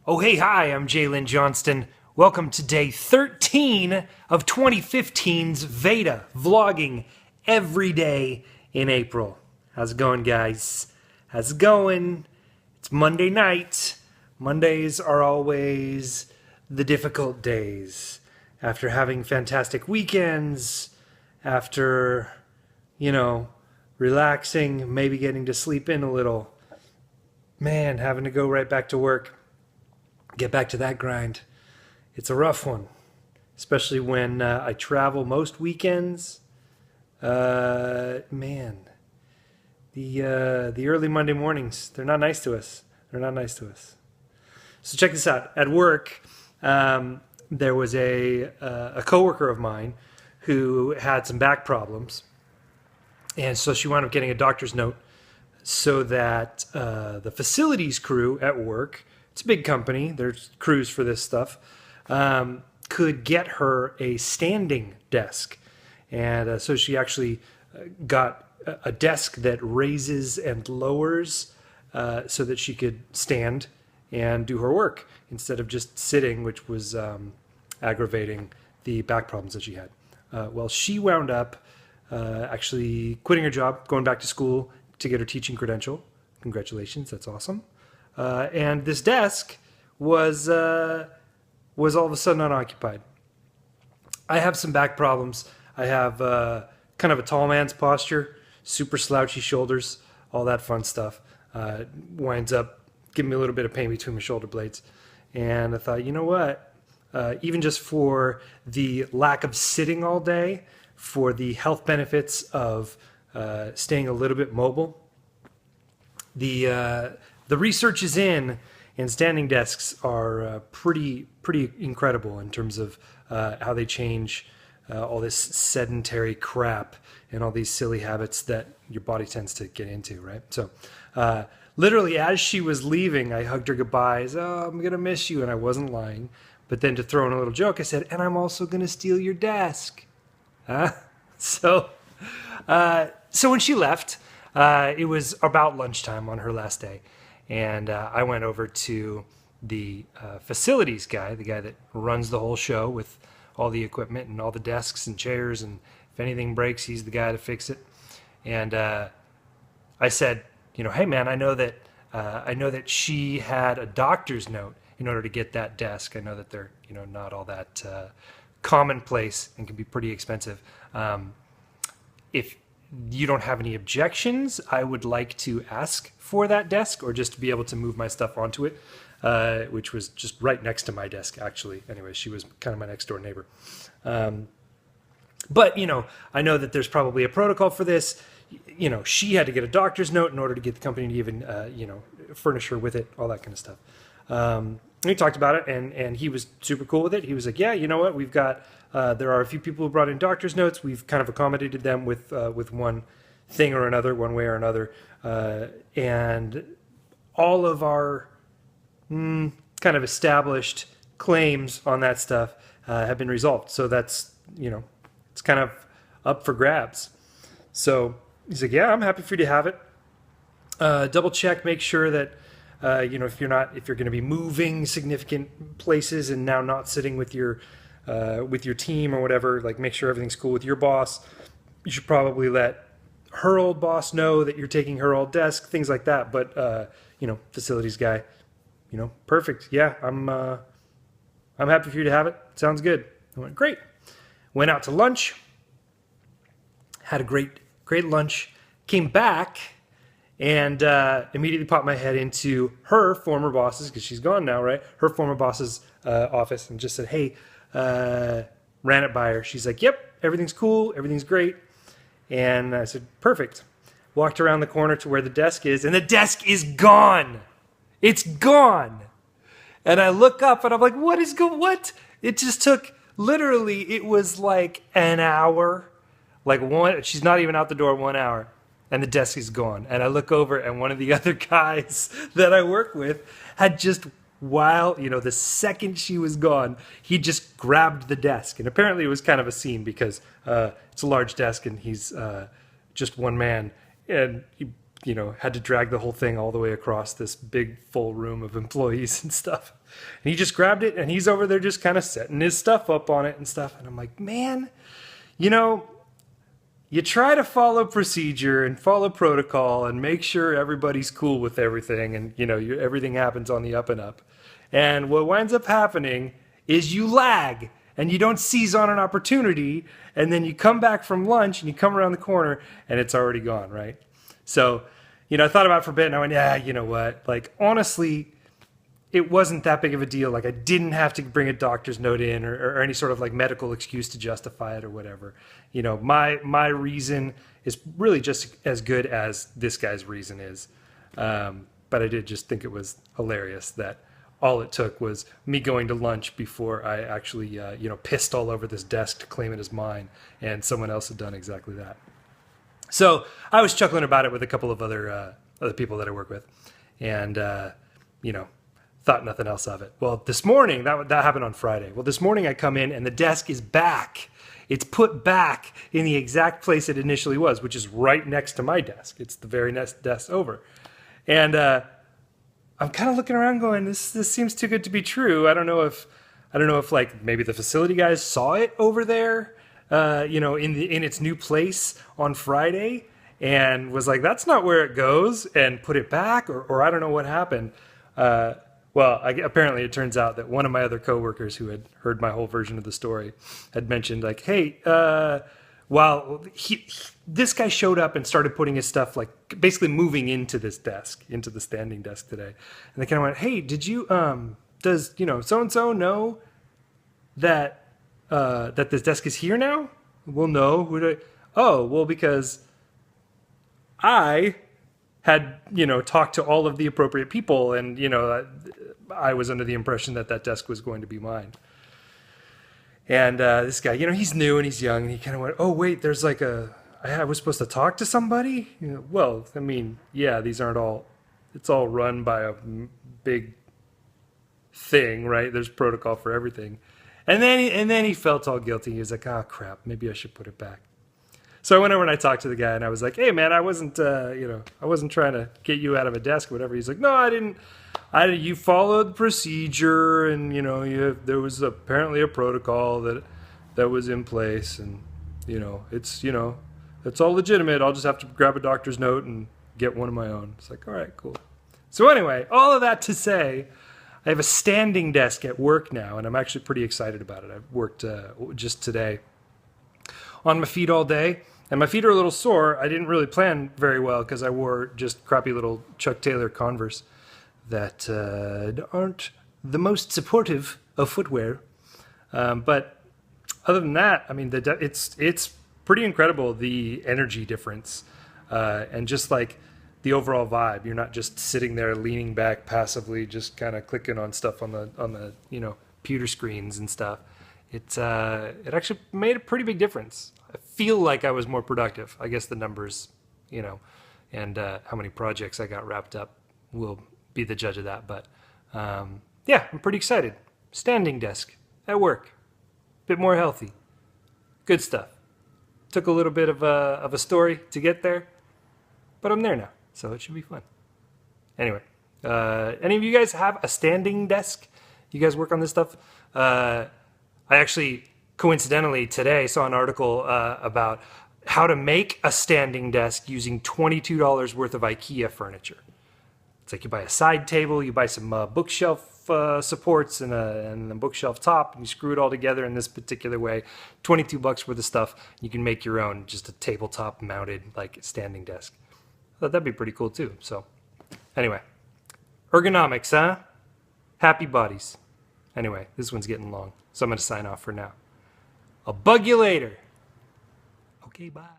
Oh, hey, hi, I'm Jalen Johnston. Welcome to day 13 of 2015's Veda, vlogging every day in April. How's it going, guys? How's it going? It's Monday night. Mondays are always the difficult days. After having fantastic weekends, after, relaxing, maybe getting to sleep in a little, man, having to go right back to work. Get back to that grind. It's a rough one, especially when I travel most weekends. Man, the early Monday mornings, they're not nice to us. They're not nice to us. So check this out. At work, there was a coworker of mine who had some back problems, and so she wound up getting a doctor's note so that the facilities crew at work, it's a big company, there's crews for this stuff, could get her a standing desk. And so she actually got a desk that raises and lowers so that she could stand and do her work instead of just sitting, which was aggravating the back problems that she had. Well, she wound up actually quitting her job, going back to school to get her teaching credential. Congratulations, that's awesome. And this desk was all of a sudden unoccupied. I have some back problems. I have kind of a tall man's posture, super slouchy shoulders, all that fun stuff. Winds up giving me a little bit of pain between my shoulder blades. And I thought, you know what? Even just for the lack of sitting all day, for the health benefits of staying a little bit mobile, the research is in, and standing desks are pretty incredible in terms of how they change all this sedentary crap and all these silly habits that your body tends to get into, right? So literally as she was leaving, I hugged her goodbye. I said, "Oh, I'm going to miss you," and I wasn't lying. But then to throw in a little joke, I said, "And I'm also going to steal your desk." So when she left, it was about lunchtime on her last day. And I went over to the facilities guy, the guy that runs the whole show with all the equipment and all the desks and chairs. And if anything breaks, he's the guy to fix it. And I said, hey man, I know that she had a doctor's note in order to get that desk. I know that they're not all that commonplace and can be pretty expensive. If you don't have any objections, I would like to ask for that desk, or just to be able to move my stuff onto it, which was just right next to my desk, actually. Anyway, she was kind of my next door neighbor. But, I know that there's probably a protocol for this. She had to get a doctor's note in order to get the company to even, furnish her with it, all that kind of stuff. We talked about it, and he was super cool with it. He was like, yeah, you know what? We've got, there are a few people who brought in doctor's notes. We've kind of accommodated them with one thing or another, one way or another. And all of our kind of established claims on that stuff have been resolved. So that's, it's kind of up for grabs. So he's like, yeah, I'm happy for you to have it. Double check, make sure that, if you're going to be moving significant places and now not sitting with your team or whatever, like make sure everything's cool with your boss. You should probably let her old boss know that you're taking her old desk, things like that. But, facilities guy, perfect. Yeah, I'm happy for you to have it. Sounds good. I went, great. Went out to lunch, had a great lunch, came back, and immediately popped my head into her former boss's, because she's gone now, right? Her former boss's office, and just said, hey, ran it by her. She's like, yep, everything's cool, everything's great. And I said, perfect. Walked around the corner to where the desk is, and the desk is gone. It's gone. And I look up, and I'm like, what? It just took, literally, it was like an hour. She's not even out the door 1 hour. And the desk is gone. And I look over, and one of the other guys that I work with had just, the second she was gone, he just grabbed the desk. And apparently it was kind of a scene because it's a large desk, and he's just one man. And he had to drag the whole thing all the way across this big full room of employees and stuff. And he just grabbed it and he's over there just kind of setting his stuff up on it and stuff. And I'm like, man, you try to follow procedure and follow protocol and make sure everybody's cool with everything. And, everything happens on the up and up. And what winds up happening is you lag and you don't seize on an opportunity. And then you come back from lunch and you come around the corner and it's already gone, right? So, I thought about it for a bit and I went, yeah, you know what? Like, honestly, it wasn't that big of a deal. Like, I didn't have to bring a doctor's note in or any sort of like medical excuse to justify it or whatever. My reason is really just as good as this guy's reason is. But I did just think it was hilarious that all it took was me going to lunch before I actually, pissed all over this desk to claim it as mine, and someone else had done exactly that. So I was chuckling about it with a couple of other people that I work with, and thought nothing else of it. Well, this morning that happened on Friday. Well, this morning I come in and the desk is back. It's put back in the exact place it initially was, which is right next to my desk. It's the very next desk over, and I'm kind of looking around going, this seems too good to be true. I don't know if like maybe the facility guys saw it over there, in its new place on Friday and was like, that's not where it goes, and put it back, or I don't know what happened. Apparently it turns out that one of my other coworkers who had heard my whole version of the story had mentioned like, hey, this guy showed up and started putting his stuff, like basically moving into this desk, into the standing desk today. And they kind of went, hey, did you, does, so-and-so know that this desk is here now? Well, no. Oh, well, because I had, talked to all of the appropriate people and, I was under the impression that desk was going to be mine. And this guy, he's new and he's young, and he kind of went, oh, wait, there's like I was supposed to talk to somebody? Well, I mean, yeah, it's all run by a big thing, right? There's protocol for everything. And then he felt all guilty. He was like, oh, crap, maybe I should put it back. So I went over and I talked to the guy and I was like, hey, man, I wasn't trying to get you out of a desk or whatever. He's like, no, I didn't. You followed the procedure, and there was apparently a protocol that was in place, and it's all legitimate. I'll just have to grab a doctor's note and get one of my own. It's like, all right, cool. So anyway, all of that to say, I have a standing desk at work now, and I'm actually pretty excited about it. I've worked just today on my feet all day, and my feet are a little sore. I didn't really plan very well because I wore just crappy little Chuck Taylor Converse that aren't the most supportive of footwear. But other than that, I mean, it's pretty incredible, the energy difference, and just like the overall vibe. You're not just sitting there leaning back passively, just kind of clicking on stuff on the computer screens and stuff. It actually made a pretty big difference. I feel like I was more productive. I guess the numbers, and how many projects I got wrapped up will be the judge of that. But yeah, I'm pretty excited. Standing desk at work, bit more healthy, good stuff. Took a little bit of a story to get there, but I'm there now, so it should be fun. Anyway, any of you guys have a standing desk? You guys work on this stuff? I actually, coincidentally, today saw an article about how to make a standing desk using $22 worth of IKEA furniture. It's like you buy a side table, you buy some bookshelf supports and a bookshelf top, and you screw it all together in this particular way. $22 worth of stuff. You can make your own, just a tabletop mounted like standing desk. I thought that'd be pretty cool too. So anyway, ergonomics, huh? Happy bodies. Anyway, this one's getting long, so I'm going to sign off for now. I'll bug you later. Okay, bye.